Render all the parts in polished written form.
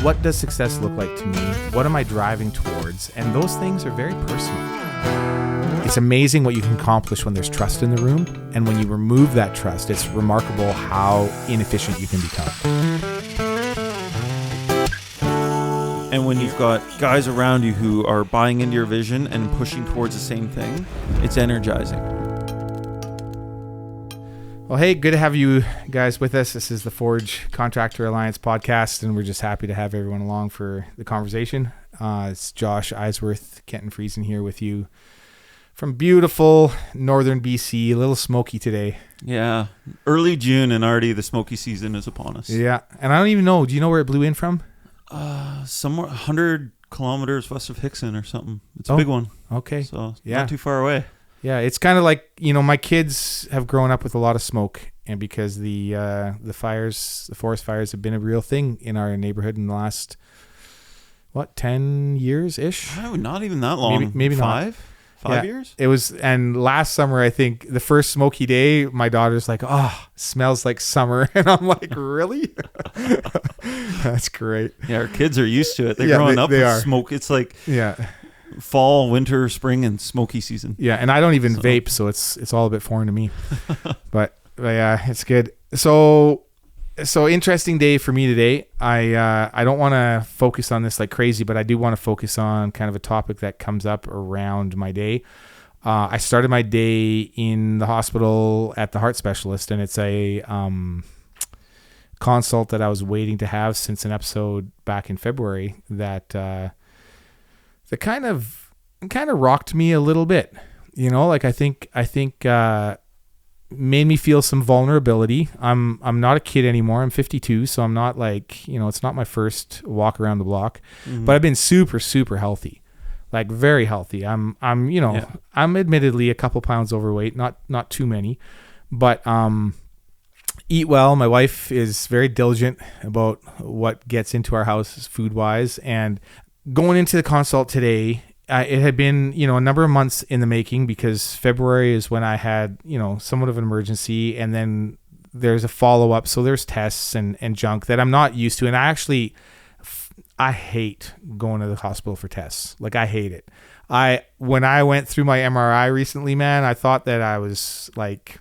what does success look like to me? What am I driving towards? And those things are very personal. It's amazing what you can accomplish when there's trust in the room. And when you remove that trust, it's remarkable how inefficient you can become. And when you've got guys around you who are buying into your vision and pushing towards the same thing, it's energizing. Well, hey, good to have you guys with us. This is the Forge Contractor Alliance podcast, and we're just happy to have everyone along for the conversation. It's Josh Eisworth, Kenton Friesen here with you from beautiful northern BC. A little smoky today. Yeah, early June and already the smoky season is upon us. Yeah, and I don't even know. Do you know where it blew in from? Somewhere 100 kilometers west of Hickson or something. It's a big one. Okay. So yeah. Not too far away. Yeah, it's kind of like, my kids have grown up with a lot of smoke, and because the forest fires have been a real thing in our neighborhood in the last, 10 years-ish? Oh, not even that long. Maybe five? Not. 5 years? It was, and last summer, I think, the first smoky day, my daughter's like, smells like summer. And I'm like, really? That's great. Yeah, our kids are used to it. They're growing up with smoke. It's like fall, winter, spring, and smoky season. Yeah, and I don't even vape, so it's all a bit foreign to me. but yeah, it's good. So interesting day for me today. I don't want to focus on this like crazy, but I do want to focus on kind of a topic that comes up around my day. I started my day in the hospital at the heart specialist, and it's a consult that I was waiting to have since an episode back in February that kind of rocked me a little bit. I think made me feel some vulnerability. I'm not a kid anymore. I'm 52, so I'm not like, it's not my first walk around the block. Mm-hmm. But I've been super, super healthy. Like very healthy. I'm admittedly a couple pounds overweight, not too many, but eat well. My wife is very diligent about what gets into our house food wise, and going into the consult today, it had been, a number of months in the making, because February is when I had, somewhat of an emergency, and then there's a follow-up. So there's tests and junk that I'm not used to. And I hate going to the hospital for tests. Like, I hate it. When I went through my MRI recently, man, I thought that I was like,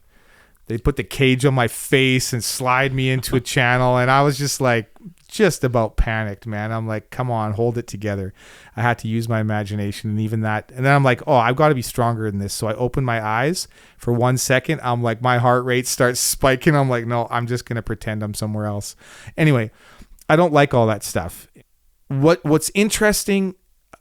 they put the cage on my face and slide me into a channel. And I was just like, just about panicked, man. I'm like, come on, hold it together. I had to use my imagination, and even that. And then I'm like, I've got to be stronger than this. So I open my eyes for 1 second. I'm like, my heart rate starts spiking. I'm like, no, I'm just going to pretend I'm somewhere else. Anyway, I don't like all that stuff. What's interesting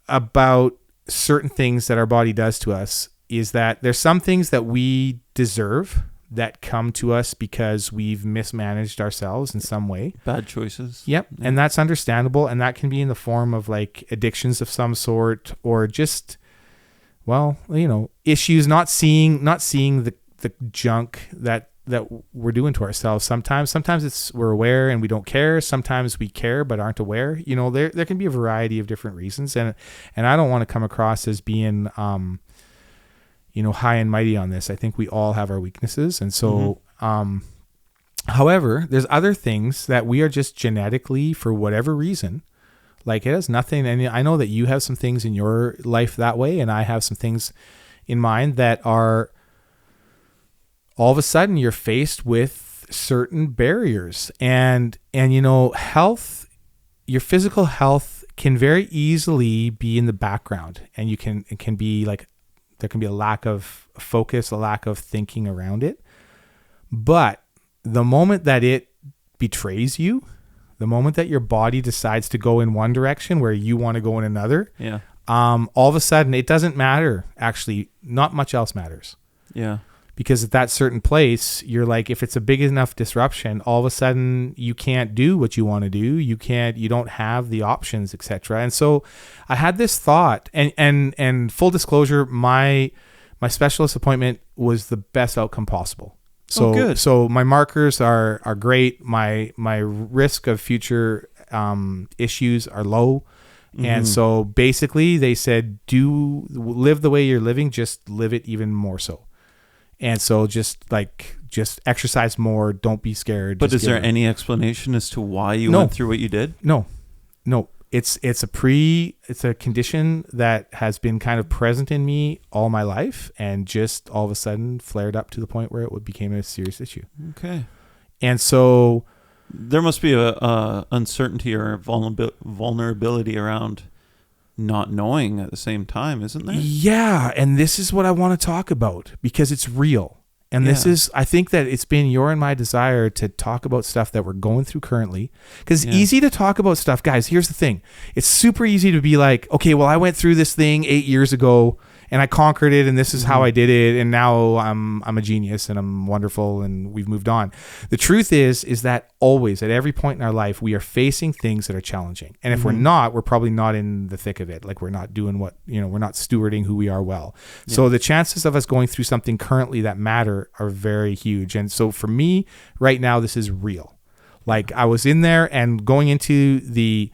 about certain things that our body does to us is that there's some things that we deserve that come to us because we've mismanaged ourselves in some way. Bad choices. Yep. Yeah. And that's understandable. And that can be in the form of like addictions of some sort, or just, issues, not seeing the junk that we're doing to ourselves. Sometimes we're aware and we don't care. Sometimes we care but aren't aware. There can be a variety of different reasons. And I don't want to come across as being, high and mighty on this. I think we all have our weaknesses. And so, however, there's other things that we are just genetically, for whatever reason, like it has nothing. And I know that you have some things in your life that way, and I have some things in mine that are, all of a sudden you're faced with certain barriers, and health, your physical health can very easily be in the background, and it can be like, there can be a lack of focus, a lack of thinking around it. But the moment that it betrays you, the moment that your body decides to go in one direction where you want to go in another, all of a sudden it doesn't matter. Actually, not much else matters. Yeah. Because at that certain place, you're like, if it's a big enough disruption, all of a sudden you can't do what you want to do. You don't have the options, etc. And so I had this thought, and full disclosure, my specialist appointment was the best outcome possible. So good. So my markers are great. My risk of future issues are low. Mm-hmm. And so basically they said, live the way you're living, just live it even more so. And so just exercise more. Don't be scared. But is there any explanation as to why you went through what you did? No. No, it's a condition that has been kind of present in me all my life, and just all of a sudden flared up to the point where it became a serious issue. Okay. And so there must be a uncertainty or vulnerability around not knowing at the same time, isn't there? Yeah, and this is what I want to talk about, because it's real. And this is, I think that it's been your and my desire to talk about stuff that we're going through currently. Because it's easy to talk about stuff. Guys, here's the thing. It's super easy to be like, okay, well, I went through this thing 8 years ago and I conquered it, and this is how I did it, and now I'm a genius and I'm wonderful and we've moved on. The truth is that always, at every point in our life, we are facing things that are challenging. And if we're not, we're probably not in the thick of it. Like, we're not doing we're not stewarding who we are well. Yeah. So the chances of us going through something currently that matter are very huge. And so for me right now, this is real. Like, I was in there, and going into the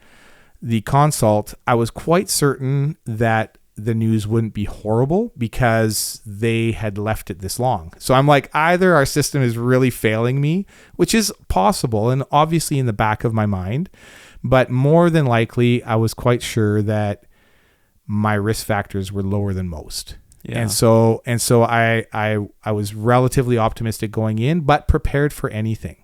consult, I was quite certain that the news wouldn't be horrible because they had left it this long. So I'm like, either our system is really failing me, which is possible and obviously in the back of my mind, but more than likely, I was quite sure that my risk factors were lower than most. Yeah. And so I was relatively optimistic going in, but prepared for anything.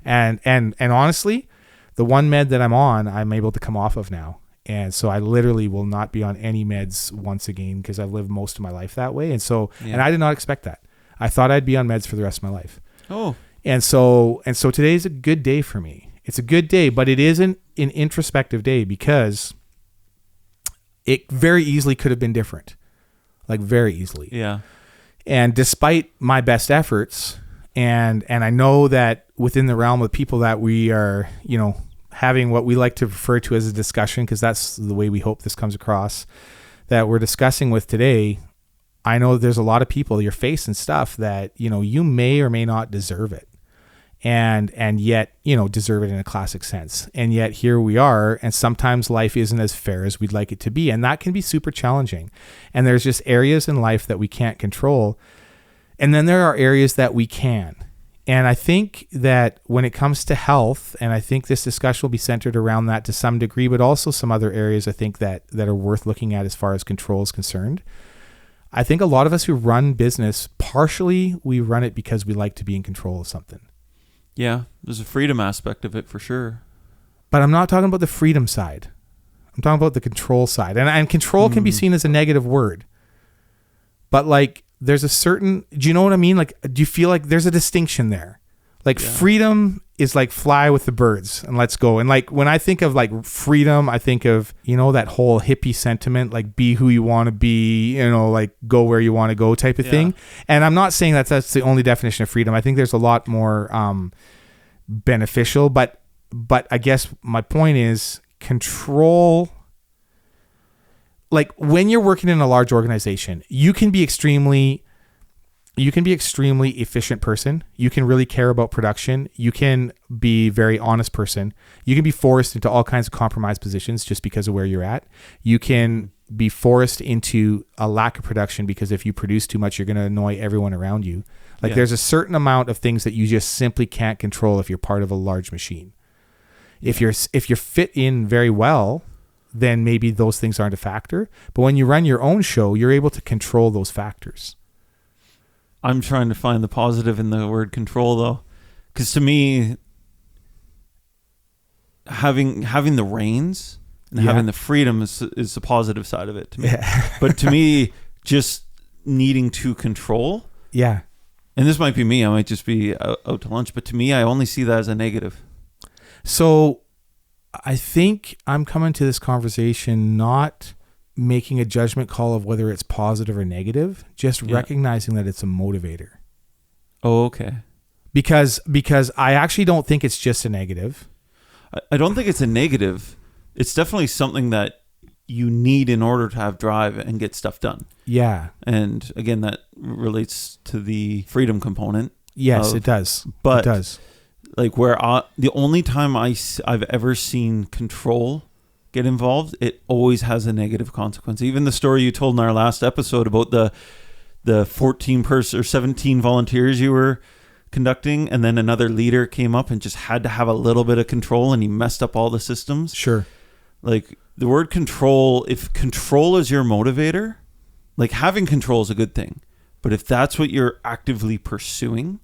And honestly, the one med that I'm able to come off of now. And so I literally will not be on any meds once again, because I've lived most of my life that way. And so, and I did not expect that. I thought I'd be on meds for the rest of my life. Oh. And so today's a good day for me. It's a good day, but it isn't an introspective day, because it very easily could have been different. Like, very easily. Yeah. And despite my best efforts, and I know that within the realm of people that we are, having what we like to refer to as a discussion, because that's the way we hope this comes across, that we're discussing with today, I know there's a lot of people you're facing stuff that, you may or may not deserve it. And yet, deserve it in a classic sense. And yet here we are, and sometimes life isn't as fair as we'd like it to be. And that can be super challenging. And there's just areas in life that we can't control. And then there are areas that we can. And I think that when it comes to health, and I think this discussion will be centered around that to some degree, but also some other areas I think that are worth looking at as far as control is concerned. I think a lot of us who run business, partially we run it because we like to be in control of something. Yeah, there's a freedom aspect of it for sure. But I'm not talking about the freedom side. I'm talking about the control side. And control can be seen as a negative word. But like, there's a certain, do you know what I mean? Like, do you feel like there's a distinction there? Like, freedom is like fly with the birds and let's go. And like, when I think of like freedom, I think of, that whole hippie sentiment, like be who you want to be, like go where you want to go type of thing. And I'm not saying that's the only definition of freedom. I think there's a lot more beneficial, but I guess my point is control. Like, when you're working in a large organization, you can be extremely efficient person. You can really care about production. You can be very honest person. You can be forced into all kinds of compromised positions just because of where you're at. You can be forced into a lack of production because if you produce too much, you're going to annoy everyone around you. Like, there's a certain amount of things that you just simply can't control if you're part of a large machine. If you're fit in very well, then maybe those things aren't a factor. But when you run your own show, you're able to control those factors. I'm trying to find the positive in the word control, though, because to me, having the reins and having the freedom is the positive side of it to me. Yeah. But to me, just needing to control. Yeah. And this might be me. I might just be out to lunch. But to me, I only see that as a negative. So I think I'm coming to this conversation not making a judgment call of whether it's positive or negative, just recognizing that it's a motivator. Oh, okay. Because I actually don't think it's just a negative. I don't think it's a negative. It's definitely something that you need in order to have drive and get stuff done. Yeah. And again, that relates to the freedom component. Yes, it does. But it does. Like the only time I've ever seen control get involved, it always has a negative consequence. Even the story you told in our last episode about the 14 person or 17 volunteers you were conducting, and then another leader came up and just had to have a little bit of control, and he messed up all the systems. Sure. Like the word control, if control is your motivator, like having control is a good thing. But if that's what you're actively pursuing,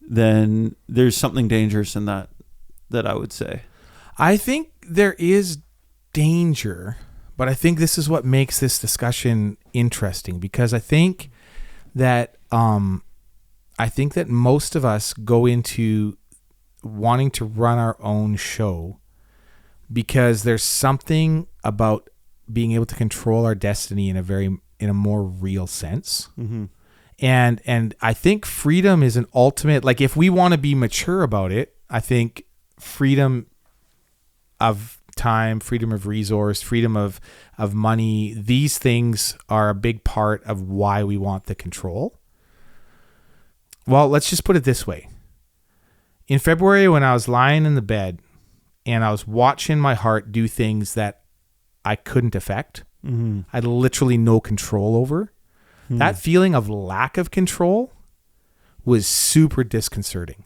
then there's something dangerous in that I would say. I think there is danger, but I think this is what makes this discussion interesting, because I think that most of us go into wanting to run our own show because there's something about being able to control our destiny in a more real sense. Mm-hmm. And I think freedom is an ultimate, like if we want to be mature about it, I think freedom of time, freedom of resource, freedom of money, these things are a big part of why we want the control. Well, let's just put it this way. In February, when I was lying in the bed and I was watching my heart do things that I couldn't affect, mm-hmm. I had literally no control over. That feeling of lack of control was super disconcerting.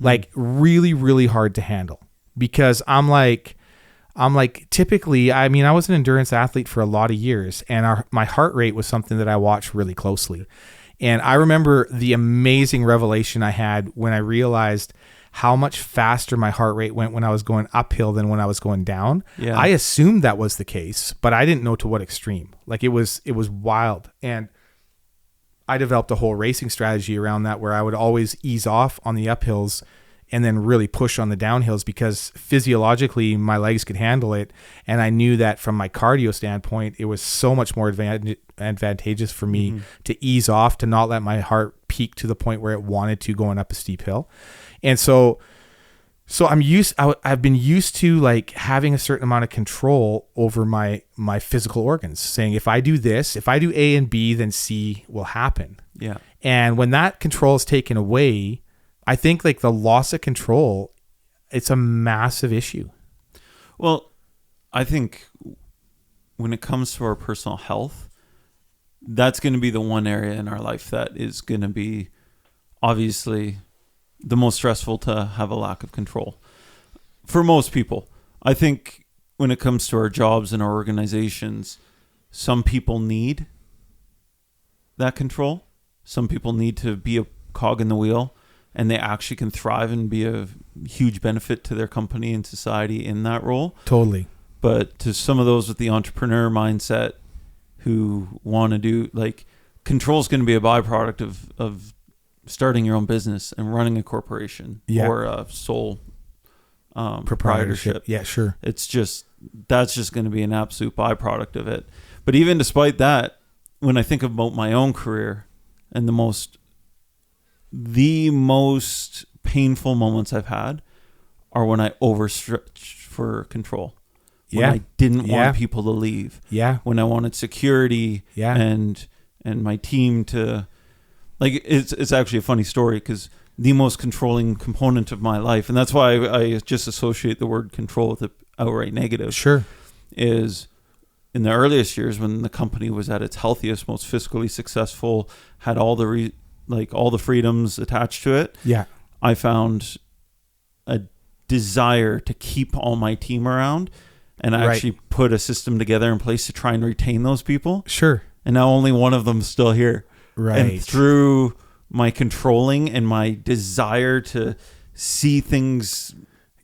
Like really, really hard to handle, because I'm like typically, I mean, I was an endurance athlete for a lot of years, and my heart rate was something that I watched really closely. And I remember the amazing revelation I had when I realized how much faster my heart rate went when I was going uphill than when I was going down. Yeah. I assumed that was the case, but I didn't know to what extreme. Like it was wild. And I developed a whole racing strategy around that, where I would always ease off on the uphills and then really push on the downhills, because physiologically my legs could handle it. And I knew that from my cardio standpoint, it was so much more advantageous for me to ease off, to not let my heart peak to the point where it wanted to going up a steep hill. And so I've been used to like having a certain amount of control over my physical organs, saying if I do this, if I do A and B, then C will happen. Yeah. And when that control is taken away, I think like the loss of control, it's a massive issue. Well, I think when it comes to our personal health, that's going to be the one area in our life that is going to be obviously the most stressful to have a lack of control for most people. I think when it comes to our jobs and our organizations, some people need that control. Some people need to be a cog in the wheel, and they actually can thrive and be a huge benefit to their company and society in that role. Totally. But to some of those with the entrepreneur mindset who want to do, like, control is going to be a byproduct of starting your own business and running a corporation or a sole proprietorship. Yeah, sure. That's just going to be an absolute byproduct of it. But even despite that, when I think about my own career and the most painful moments I've had are when I overstretched for control. When I didn't want people to leave. Yeah. When I wanted security and my team to, like, it's actually a funny story, because the most controlling component of my life, and that's why I just associate the word control with the outright negative. Sure. Is in the earliest years when the company was at its healthiest, most fiscally successful, had all the all the freedoms attached to it. Yeah. I found a desire to keep all my team around, and I actually put a system together in place to try and retain those people. Sure. And now only one of them's still here. Right. And through my controlling and my desire to see things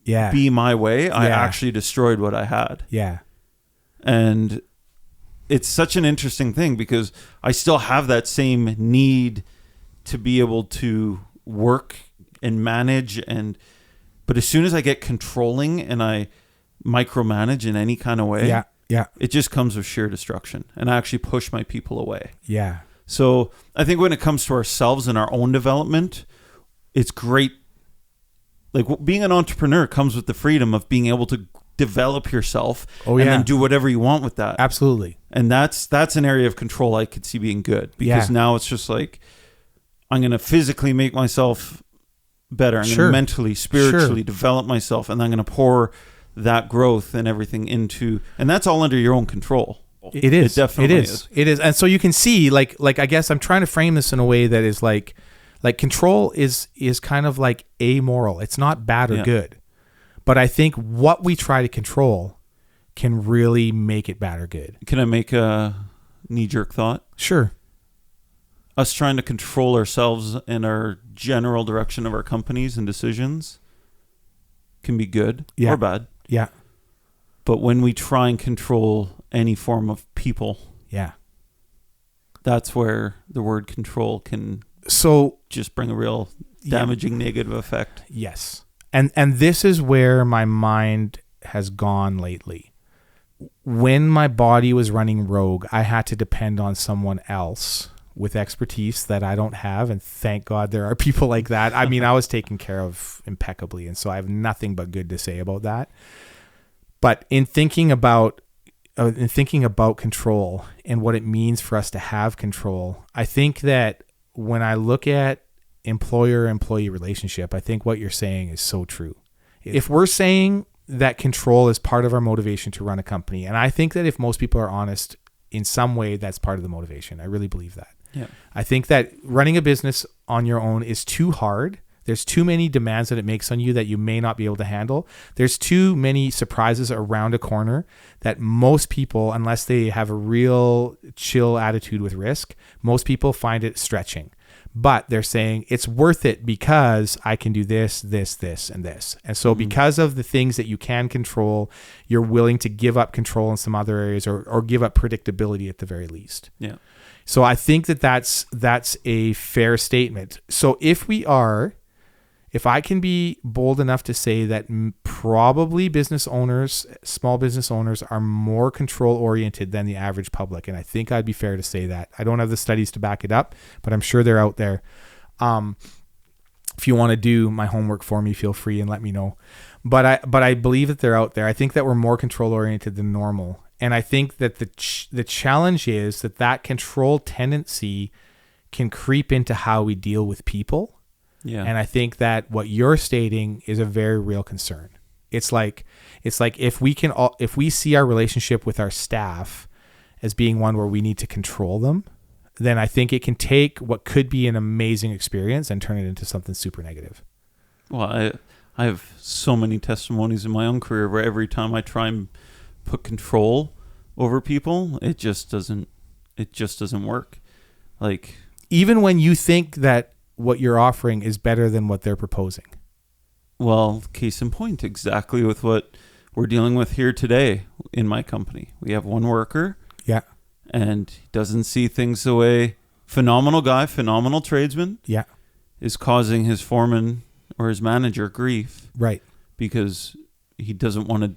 be my way, I actually destroyed what I had. Yeah. And it's such an interesting thing, because I still have that same need to be able to work and manage, but as soon as I get controlling and I micromanage in any kind of way, it just comes with sheer destruction, and I actually push my people away. Yeah. So I think when it comes to ourselves and our own development, it's great. Like, being an entrepreneur comes with the freedom of being able to develop yourself and then do whatever you want with that. Absolutely. And that's an area of control I could see being good, because now it's just like, I'm going to physically make myself better. I'm going to mentally, spiritually develop myself, and I'm going to pour that growth and everything into, and that's all under your own control. It is. It definitely is. It is. And so you can see, like I guess I'm trying to frame this in a way that is like control is kind of like amoral. It's not bad or good. But I think what we try to control can really make it bad or good. Can I make a knee-jerk thought? Sure. Us trying to control ourselves and our general direction of our companies and decisions can be good or bad. Yeah. But when we try and control any form of people, that's where the word control can just bring a real damaging negative effect. Yes. And this is where my mind has gone lately. When my body was running rogue, I had to depend on someone else with expertise that I don't have. And thank God there are people like that. I mean, I was taken care of impeccably. And so I have nothing but good to say about that. But in thinking about control and what it means for us to have control, I think that when I look at employer-employee relationship, I think what you're saying is so true. If we're saying that control is part of our motivation to run a company, and I think that if most people are honest in some way, that's part of the motivation. I really believe that. Yeah. I think that running a business on your own is too hard. There's too many demands that it makes on you that you may not be able to handle. There's too many surprises around a corner that most people, unless they have a real chill attitude with risk, most people find it stretching. But they're saying it's worth it because I can do this, this, this, and this. And so because of the things that you can control, you're willing to give up control in some other areas or give up predictability at the very least. Yeah. So I think that that's a fair statement. So if I can be bold enough to say that probably small business owners are more control oriented than the average public. And I think I'd be fair to say that. I don't have the studies to back it up, but I'm sure they're out there. If you want to do my homework for me, feel free and let me know. But I believe that they're out there. I think that we're more control oriented than normal. And I think that the challenge is that control tendency can creep into how we deal with people. Yeah. And I think that what you're stating is a very real concern. It's like if we see our relationship with our staff as being one where we need to control them, then I think it can take what could be an amazing experience and turn it into something super negative. Well, I have so many testimonies in my own career where every time I try and put control over people, it just doesn't work. Like, even when you think that what you're offering is better than what they're proposing. Well, case in point, exactly with what we're dealing with here today in my company. We have one worker. Yeah. And he doesn't see things the way, phenomenal guy, phenomenal tradesman. Yeah. Is causing his foreman or his manager grief. Right. Because he doesn't want to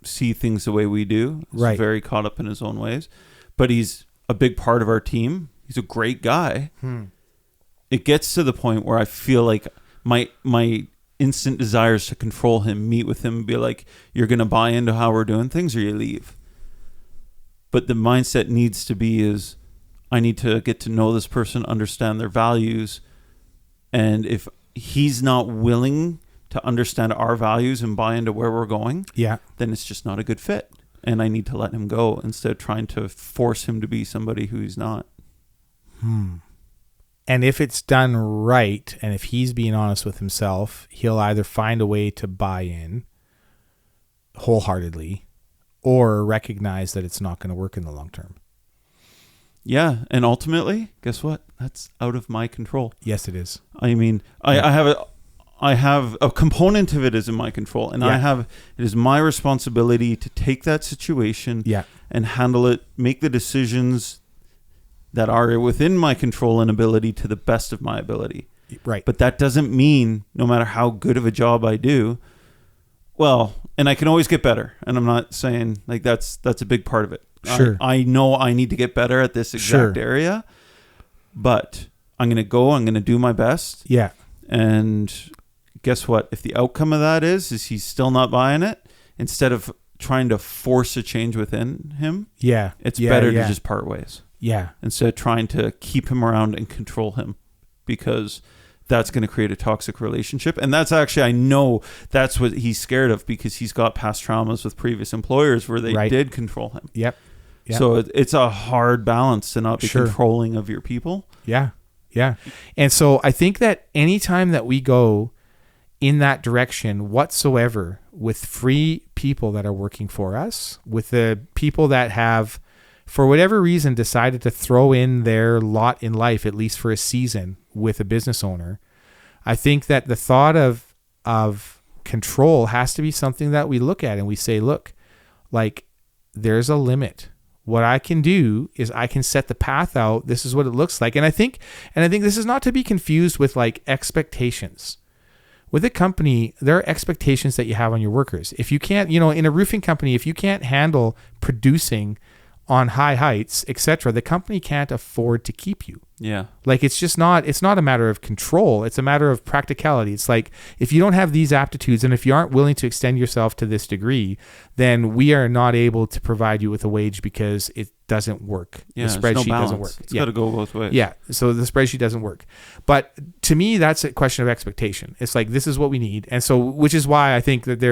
see things the way we do. He's right. very caught up in his own ways. But he's a big part of our team. He's a great guy. It gets to the point where I feel like my instant desires to control him, meet with him, and be like, you're going to buy into how we're doing things or you leave. But the mindset needs to be is I need to get to know this person, understand their values. And if he's not willing to understand our values and buy into where we're going, then it's just not a good fit. And I need to let him go instead of trying to force him to be somebody who he's not. And if it's done right, and if he's being honest with himself, he'll either find a way to buy in wholeheartedly or recognize that it's not going to work in the long term. Yeah. And ultimately, guess what? That's out of my control. Yes, it is. I mean, I have a component of it is in my control, and it is my responsibility to take that situation and handle it, make the decisions that are within my control and ability to the best of my ability. Right. But that doesn't mean no matter how good of a job I do, well, and I can always get better. And I'm not saying like that's a big part of it. Sure. I know I need to get better at this exact area, but I'm going to do my best. Yeah. And guess what? If the outcome of that is he's still not buying it, instead of trying to force a change within him, it's better to just part ways. Yeah. Instead of trying to keep him around and control him, because that's going to create a toxic relationship. And that's actually, I know that's what he's scared of, because he's got past traumas with previous employers where they did control him. Yep. So it's a hard balance to not be controlling of your people. Yeah. Yeah. And so I think that anytime that we go in that direction whatsoever with free people that are working for us, with the people that have, for whatever reason, decided to throw in their lot in life, at least for a season, with a business owner, I think that the thought of control has to be something that we look at and we say, look, like, there's a limit. What I can do is I can set the path out. This is what it looks like. And I think this is not to be confused with like expectations. With a company, there are expectations that you have on your workers. If you can't, in a roofing company, if you can't handle producing on high heights, etc., the company can't afford to keep you. Yeah. Like, it's not a matter of control. It's a matter of practicality. It's like, if you don't have these aptitudes and if you aren't willing to extend yourself to this degree, then we are not able to provide you with a wage because it doesn't work. Yeah, the spreadsheet no doesn't work. It's got to go both ways. Yeah. So the spreadsheet doesn't work. But to me, that's a question of expectation. It's like, this is what we need. And so, which is why I think that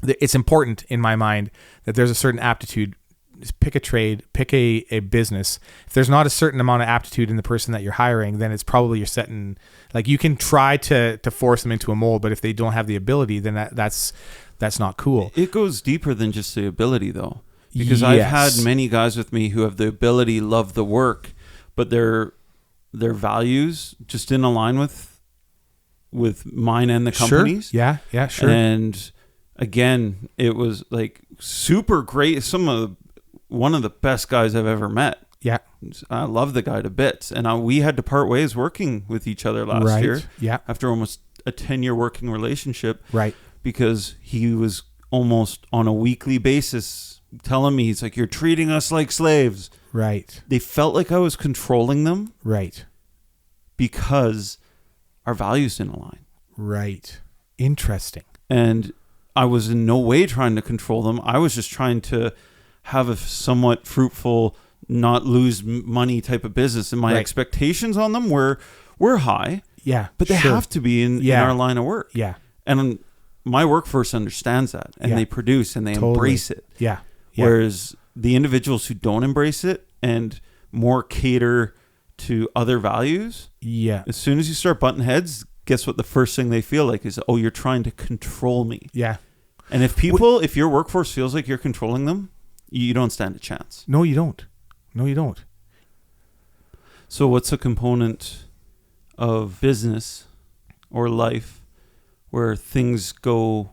it's important in my mind that there's a certain aptitude. Pick a trade, pick a business. If there's not a certain amount of aptitude in the person that you're hiring, then it's probably you're setting, like, you can try to force them into a mold, but if they don't have the ability, then that's not cool. It goes deeper than just the ability, though, because I've had many guys with me who have the ability, love the work, but their values just didn't align with mine and the company's. Sure. Yeah, sure. And again, it was like super great. One of the best guys I've ever met. Yeah. I love the guy to bits. And we had to part ways working with each other last year. Yeah. After almost a 10-year working relationship. Right. Because he was almost on a weekly basis telling me, he's like, you're treating us like slaves. Right. They felt like I was controlling them. Right. Because our values didn't align. Right. Interesting. And I was in no way trying to control them. I was just trying to have a somewhat fruitful, not lose money type of business. And my expectations on them were high. Yeah. But they have to be in our line of work. Yeah. And my workforce understands that. And they produce and they embrace it. Yeah. Whereas the individuals who don't embrace it and more cater to other values. Yeah. As soon as you start butting heads, guess what the first thing they feel like is, oh, you're trying to control me. Yeah. And if your workforce feels like you're controlling them, you don't stand a chance. No, you don't. So what's a component of business or life where things go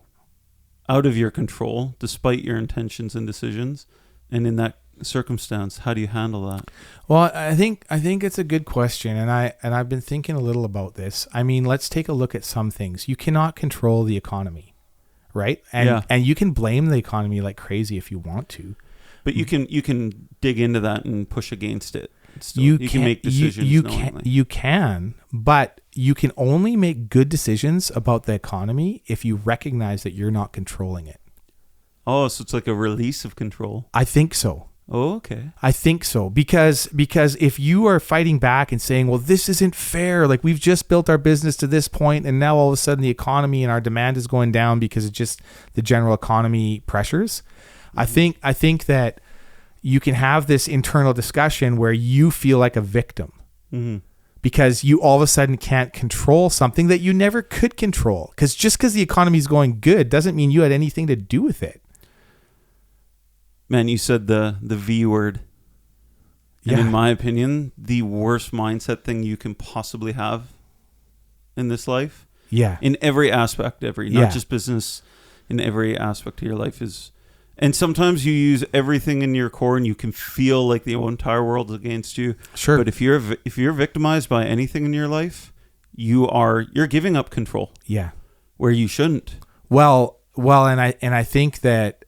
out of your control despite your intentions and decisions? And in that circumstance, how do you handle that? Well, I think it's a good question, and I've been thinking a little about this. I mean, let's take a look at some things. You cannot control the economy, right? And you can blame the economy like crazy if you want to. But you can dig into that and push against it. You can make decisions. You can, but you can only make good decisions about the economy if you recognize that you're not controlling it. Oh, so it's like a release of control. I think so. Oh, okay. I think so because if you are fighting back and saying, well, this isn't fair, like we've just built our business to this point and now all of a sudden the economy and our demand is going down because of just the general economy pressures. Mm-hmm. I think that you can have this internal discussion where you feel like a victim because you all of a sudden can't control something that you never could control. Because just because the economy is going good doesn't mean you had anything to do with it. Man, you said the V word. And in my opinion, the worst mindset thing you can possibly have in this life. Yeah. In every aspect, not just business, in every aspect of your life is. And sometimes you use everything in your core and you can feel like the entire world is against you. Sure. But if you're victimized by anything in your life, you're giving up control. Yeah. Where you shouldn't. Well, and I think that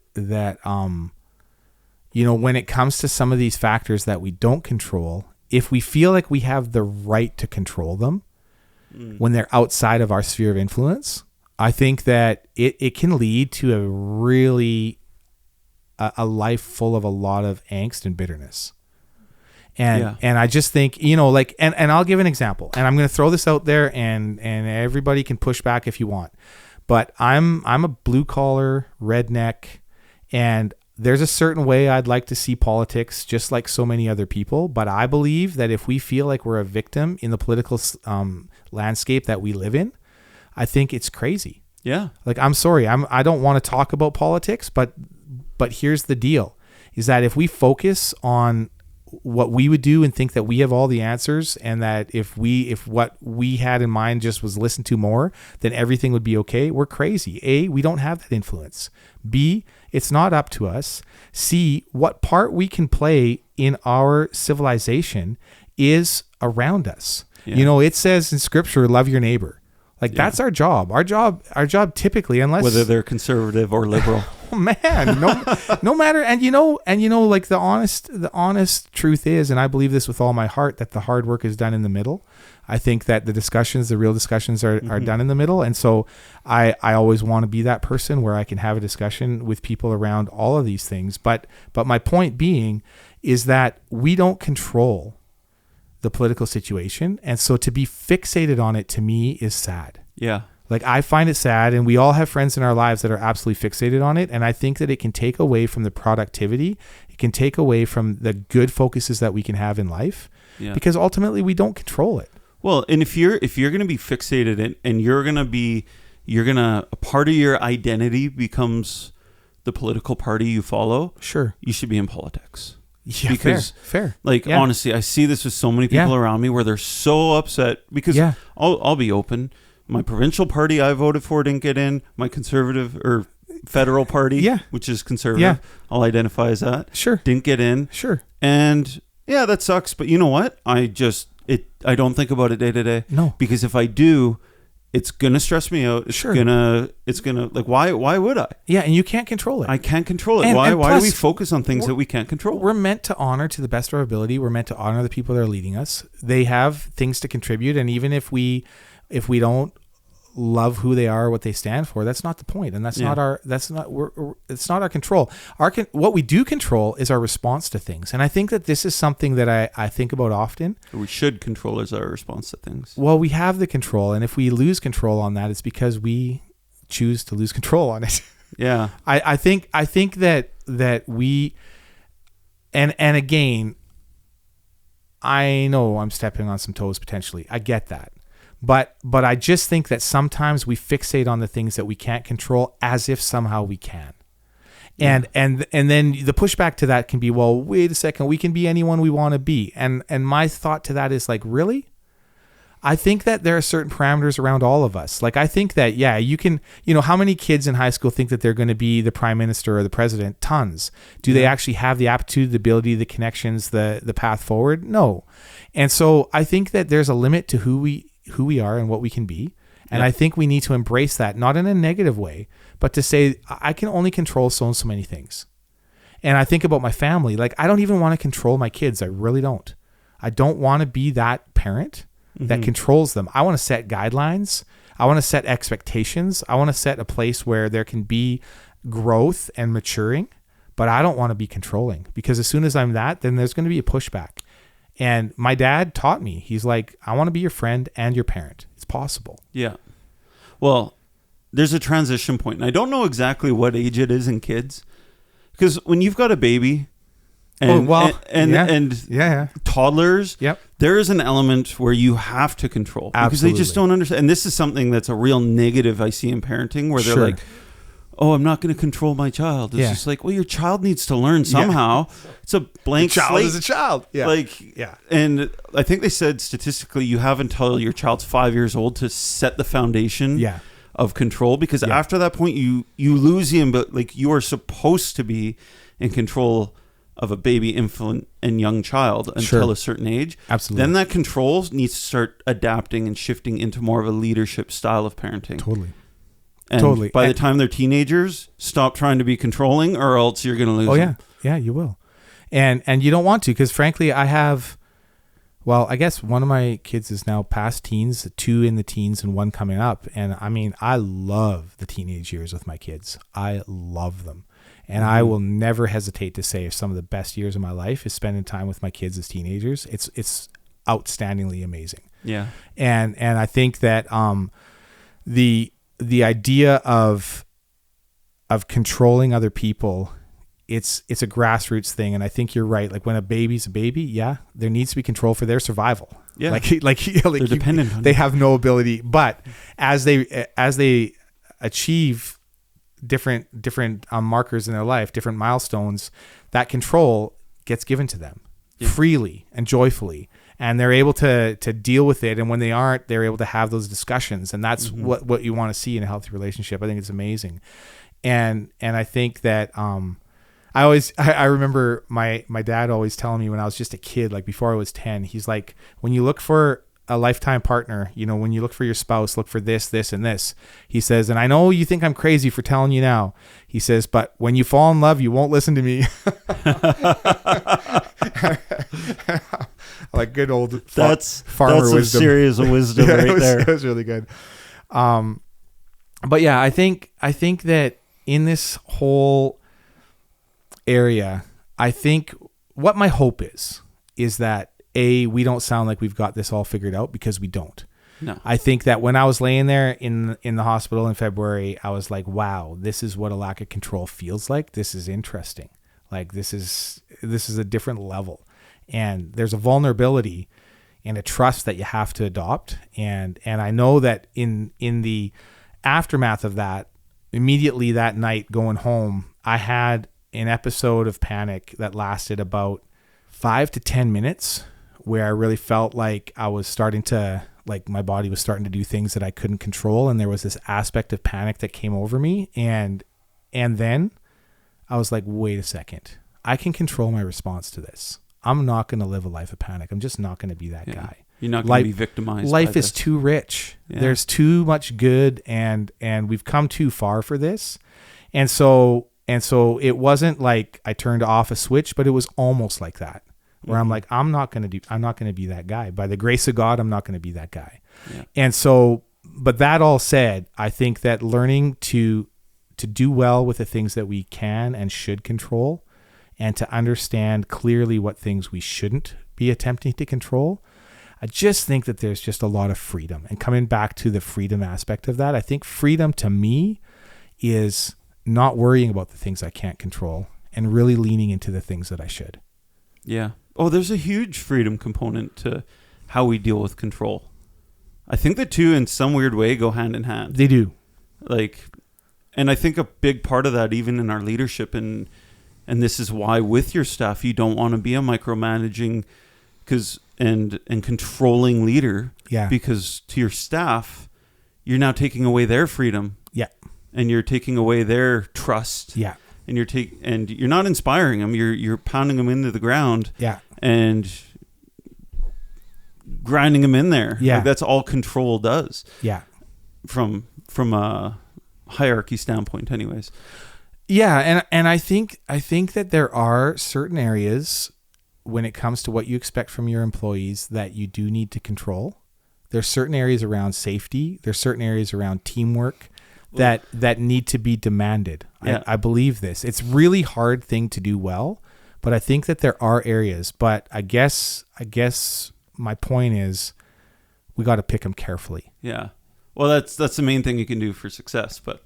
when it comes to some of these factors that we don't control, if we feel like we have the right to control them when they're outside of our sphere of influence, I think that it can lead to a really a life full of a lot of angst and bitterness. And I just think, and I'll give an example, and I'm going to throw this out there and everybody can push back if you want, but I'm a blue collar redneck, and there's a certain way I'd like to see politics, just like so many other people. But I believe that if we feel like we're a victim in the political landscape that we live in, I think it's crazy. Yeah. Like, I'm sorry, I don't want to talk about politics, but here's the deal, is that if we focus on what we would do and think that we have all the answers, and that if what we had in mind just was listened to more, then everything would be okay, we're crazy. A, we don't have that influence. B, it's not up to us. C, what part we can play in our civilization is around us. Yeah. You know, it says in scripture, love your neighbor. Like, that's our job. Our job typically, unless whether they're conservative or liberal. Oh man, no matter. And you know, like the honest truth is, and I believe this with all my heart, that the hard work is done in the middle. I think that the real discussions are done in the middle. And so I always want to be that person where I can have a discussion with people around all of these things. But my point being is that we don't control the political situation. And so to be fixated on it, to me, is sad. Yeah. Like, I find it sad, and we all have friends in our lives that are absolutely fixated on it. And I think that it can take away from the productivity. It can take away from the good focuses that we can have in life, because ultimately we don't control it. Well, and if you're going to be fixated and a part of your identity becomes the political party you follow, sure, you should be in politics. Yeah, because fair. Like, honestly, I see this with so many people around me where they're so upset because I'll be open. My provincial party I voted for didn't get in. My conservative or federal party, which is conservative, I'll identify as that. Sure. Didn't get in. Sure. And yeah, that sucks. But you know what? I don't think about it day to day. No. Because if I do, it's gonna stress me out. It's gonna like, why would I? Yeah, and you can't control it. I can't control it. Why do we focus on things that we can't control? We're meant to honor to the best of our ability. We're meant to honor the people that are leading us. They have things to contribute, and even if we don't love who they are, what they stand for, that's not the point, and it's not our control. What we do control is our response to things, and I think that this is something that I think about often. We should control is our response to things. Well, we have the control, and if we lose control on that, it's because we choose to lose control on it. Yeah, I think that we, and again, I know I'm stepping on some toes potentially. I get that. But I just think that sometimes we fixate on the things that we can't control as if somehow we can. And then the pushback to that can be, well, wait a second, we can be anyone we want to be. And my thought to that is like, really? I think that there are certain parameters around all of us. Like, I think that, you can, how many kids in high school think that they're going to be the prime minister or the president? Tons. Do they actually have the aptitude, the ability, the connections, the path forward? No. And so I think that there's a limit to who we are and what we can be. And I think we need to embrace that, not in a negative way, but to say, I can only control so many things. And I think about my family. Like, I don't even want to control my kids. I really don't. I don't want to be that parent that controls them. I want to set guidelines. I want to set expectations. I want to set a place where there can be growth and maturing, but I don't want to be controlling, because as soon as I'm that, then there's going to be a pushback. And my dad taught me, he's like, I want to be your friend and your parent. It's possible. Yeah. Well, there's a transition point, and I don't know exactly what age it is in kids, because when you've got a baby and toddlers, there is an element where you have to control. Absolutely. Because they just don't understand. And this is something that's a real negative I see in parenting, where they're like, oh, I'm not going to control my child. It's just like, well, your child needs to learn somehow. It's a blank slate. Child is a child. And I think they said statistically you have until your child's 5 years old to set the foundation of control, because after that point you lose him, but like, you are supposed to be in control of a baby, infant, and young child until a certain age. Absolutely. Then that control needs to start adapting and shifting into more of a leadership style of parenting. Totally. And by the time they're teenagers, stop trying to be controlling, or else you're going to lose them. Yeah, you will. And you don't want to, because frankly, I guess one of my kids is now past teens, 2 in the teens and 1 coming up. And I mean, I love the teenage years with my kids. I love them. And I will never hesitate to say some of the best years of my life is spending time with my kids as teenagers. It's outstandingly amazing. Yeah. And I think that the idea of controlling other people, it's a grassroots thing. And I think you're right. Like, when a baby's a baby, there needs to be control for their survival. Yeah. Like they're dependent on it. They have no ability, but as they achieve different markers in their life, different milestones, that control gets given to them freely and joyfully, and they're able to deal with it. And when they aren't, they're able to have those discussions, and that's what you want to see in a healthy relationship. I think it's amazing. And I think that I remember my dad always telling me when I was just a kid, like before I was 10, he's like, when you look for a lifetime partner, when you look for your spouse, look for this, this, and this. He says, and I know you think I'm crazy for telling you now. He says, but when you fall in love, you won't listen to me. Like good old farmer wisdom. That's a series of wisdom there. It was really good. But yeah, I think that in this whole area, I think what my hope is that we don't sound like we've got this all figured out, because we don't. No. I think that when I was laying there in the hospital in February, I was like, wow, this is what a lack of control feels like. This is interesting. Like this is a different level. And there's a vulnerability and a trust that you have to adopt. And I know that in the aftermath of that, immediately that night going home, I had an episode of panic that lasted about 5 to 10 minutes, where I really felt like I was starting to, like my body was starting to do things that I couldn't control. And there was this aspect of panic that came over me. And then I was like, wait a second, I can control my response to this. I'm not going to live a life of panic. I'm just not going to be that guy. You're not going to be victimized. Life is too rich. Yeah. There's too much good, and we've come too far for this. And so it wasn't like I turned off a switch, but it was almost like that, where I'm like, I'm not going to be that guy. By the grace of God, I'm not going to be that guy. Yeah. And so, but that all said, I think that learning to do well with the things that we can and should control, and to understand clearly what things we shouldn't be attempting to control, I just think that there's just a lot of freedom. And coming back to the freedom aspect of that, I think freedom to me is not worrying about the things I can't control and really leaning into the things that I should. Yeah. Oh, there's a huge freedom component to how we deal with control. I think the two in some weird way go hand in hand. They do. And I think a big part of that, even in our leadership, and this is why with your staff, you don't want to be a micromanaging and controlling leader. Yeah. Because to your staff, you're now taking away their freedom. Yeah. And you're taking away their trust. Yeah. And you're not inspiring them. You're pounding them into the ground. Yeah. And grinding them in there. Yeah. Like that's all control does. Yeah. From a hierarchy standpoint, anyways. Yeah, and I think that there are certain areas when it comes to what you expect from your employees that you do need to control. There's certain areas around safety. There's certain areas around teamwork that need to be demanded. Yeah. I believe this. It's really hard thing to do well, but I think that there are areas. But I guess my point is we got to pick them carefully. Yeah. Well, that's the main thing you can do for success. But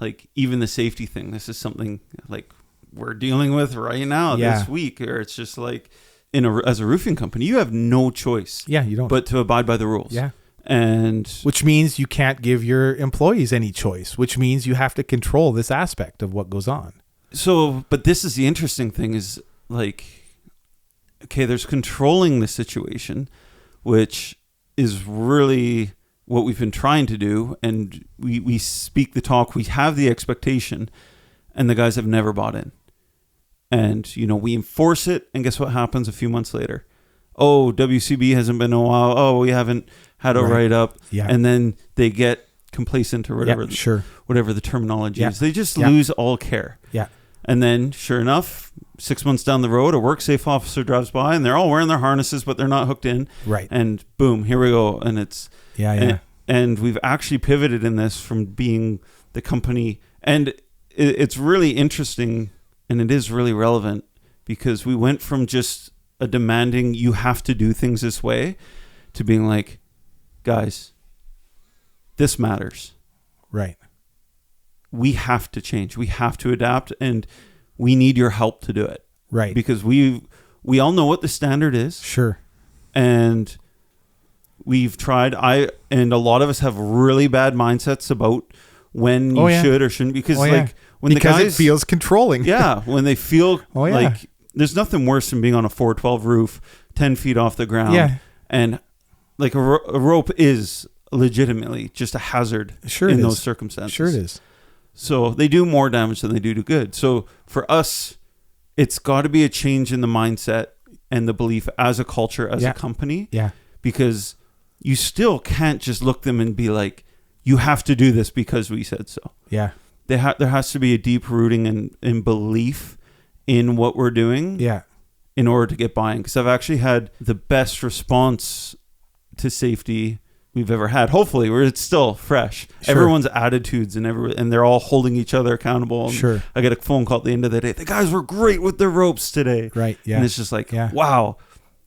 like even the safety thing, this is something like we're dealing with right now this week, or it's just like as a roofing company, you have no choice. Yeah, you don't. But to abide by the rules. Yeah. And which means you can't give your employees any choice, which means you have to control this aspect of what goes on. So, but this is the interesting thing is like, okay, there's controlling the situation, which is really what we've been trying to do. And we speak the talk, we have the expectation, and the guys have never bought in. And, we enforce it. And guess what happens a few months later? Oh, WCB hasn't been in a while. Oh, we haven't had a write-up. Yeah. And then they get complacent or whatever, whatever the terminology is. They just lose all care. Yeah. And then, sure enough, 6 months down the road, a WorkSafe officer drives by, and they're all wearing their harnesses, but they're not hooked in. Right. And boom, here we go. And it's... Yeah. And we've actually pivoted in this from being the company. And it's really interesting, and it is really relevant, because we went from just a demanding, you have to do things this way, to being like, guys, this matters. Right. We have to change. We have to adapt, and we need your help to do it. Right. Because we all know what the standard is. Sure. And we've tried, and a lot of us have really bad mindsets about when you should or shouldn't, because when because the guys, it feels controlling. Yeah, when they feel like there's nothing worse than being on a 412 roof 10 feet off the ground. Yeah. And like a rope is legitimately just a hazard in those circumstances. Sure it is. So they do more damage than they do good. So for us, it's got to be a change in the mindset and the belief as a culture, as a company. Yeah. Because you still can't just look them and be like, you have to do this because we said so. Yeah. There has to be a deep rooting in belief in what we're doing. Yeah. In order to get buy-in. Because I've actually had the best response to safety we've ever had. Hopefully, where it's still fresh. Sure. Everyone's attitudes and they're all holding each other accountable. And sure. I get a phone call at the end of the day. The guys were great with their ropes today. Right. Yeah. And it's just like, wow.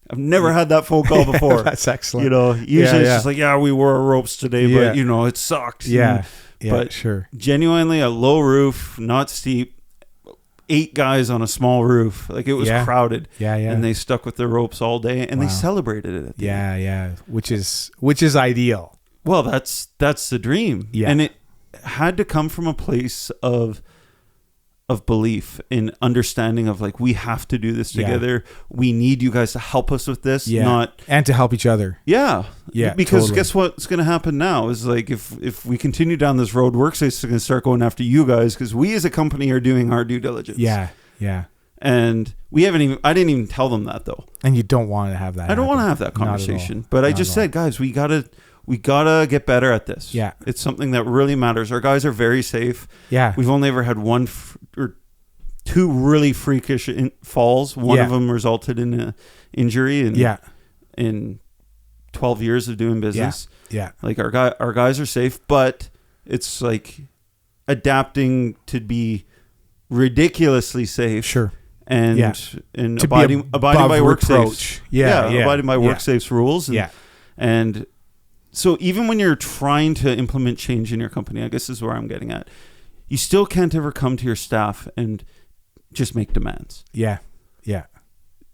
I've never had that phone call before. That's excellent. You know, usually it's just like, we wore our ropes today, but you know, it sucked. Yeah. But sure. Genuinely a low roof, not steep, 8 guys on a small roof. Like it was crowded. Yeah. And they stuck with their ropes all day and they celebrated it at the end. Yeah. Which is ideal. Well, that's the dream. Yeah. And it had to come from a place of belief in understanding of like, we have to do this together. We need you guys to help us with this. And to help each other. Yeah. Because totally. guess what's going to happen now is like, if we continue down this road, Workspace is going to start going after you guys because we as a company are doing our due diligence. Yeah. And I didn't even tell them that though. And you don't want to have that. I don't want to have that conversation, but I just said, guys, we gotta get better at this. Yeah. It's something that really matters. Our guys are very safe. Yeah. We've only ever had one or two really freakish falls. One of them resulted in an injury. In 12 years of doing business. Yeah. Like our guys are safe, but it's like adapting to be ridiculously safe. Sure. And to abiding by WorkSafe's. Abiding by WorkSafe's rules. And so even when you're trying to implement change in your company, I guess this is where I'm getting at, you still can't ever come to your staff and just make demands. Yeah.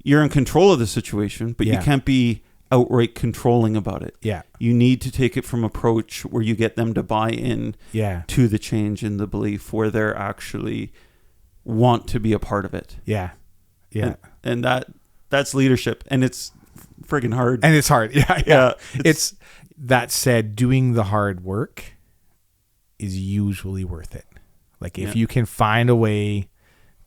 You're in control of the situation, but you can't be outright controlling about it. Yeah. You need to take it from approach where you get them to buy in to the change in the belief where they're actually want to be a part of it. Yeah. And that's leadership, and it's friggin' hard. And it's hard. Yeah. It's that said, doing the hard work is usually worth it. Like if you can find a way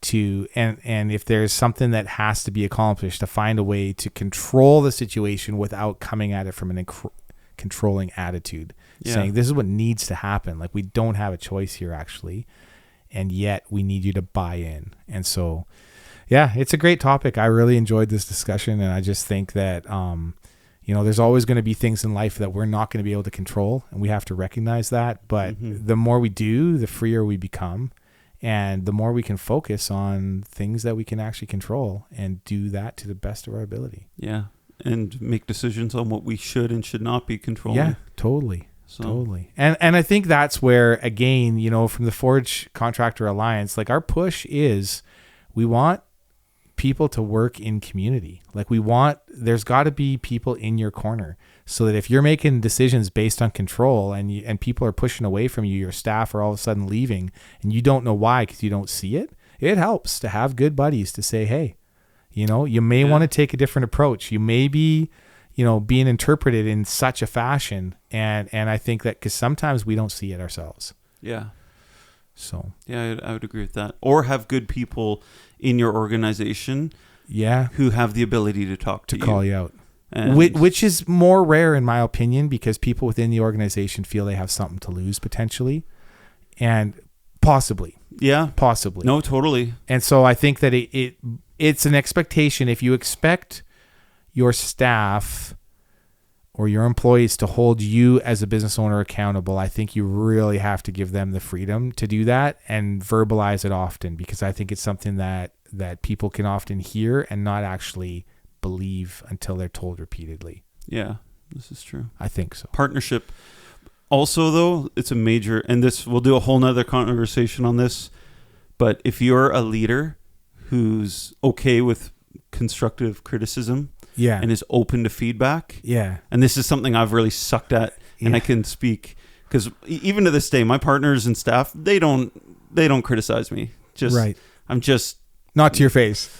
to, and if there's something that has to be accomplished, to find a way to control the situation without coming at it from an controlling attitude, saying this is what needs to happen. Like we don't have a choice here actually. And yet we need you to buy in. And so, it's a great topic. I really enjoyed this discussion. And I just think that, there's always going to be things in life that we're not going to be able to control. And we have to recognize that. But the more we do, the freer we become. And the more we can focus on things that we can actually control and do that to the best of our ability. Yeah. And make decisions on what we should and should not be controlling. Yeah, totally. So. Totally. And I think that's where, again, from the Forge Contractor Alliance, like our push is we want people to work in community. Like there's got to be people in your corner so that if you're making decisions based on control and people are pushing away from you, your staff are all of a sudden leaving and you don't know why because you don't see it, it helps to have good buddies to say, hey, you may want to take a different approach. You may be being interpreted in such a fashion. And I think that because sometimes we don't see it ourselves. Yeah. So. Yeah, I would agree with that. Or have good people in your organization. Yeah. Who have the ability to talk to you. To call you out. Which is more rare in my opinion because people within the organization feel they have something to lose potentially. And possibly. Yeah. Possibly. No, totally. And so I think that it's an expectation. If you expect your staff or your employees to hold you as a business owner accountable, I think you really have to give them the freedom to do that and verbalize it often, because I think it's something that people can often hear and not actually believe until they're told repeatedly. Yeah, this is true. I think so. Partnership. Also, though, it's a major, and we'll do a whole nother conversation on this, but if you're a leader who's okay with constructive criticism, and is open to feedback. Yeah. And this is something I've really sucked at, and I can speak because even to this day, my partners and staff, they don't criticize me. Just Right. I'm just Not to your face.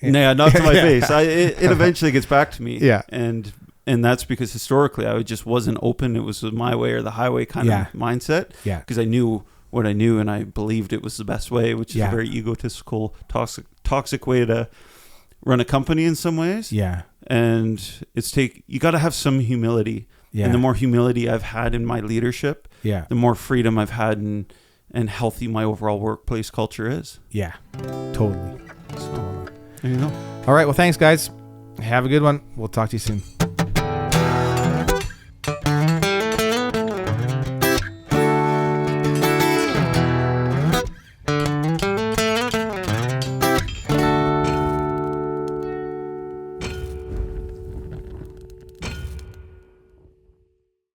yeah, not to my Yeah. face. It eventually gets back to me. Yeah. And that's because historically I just wasn't open. It was my way or the highway kind Yeah. of mindset. Yeah. Because I knew what I knew and I believed it was the best way, which is Yeah. a very egotistical, toxic way to run a company in some ways. Yeah. And you got to have some humility. Yeah. And the more humility I've had in my leadership, Yeah. the more freedom I've had and healthy my overall workplace culture is. Yeah. Totally. So there you go. All right. Well, thanks, guys. Have a good one. We'll talk to you soon.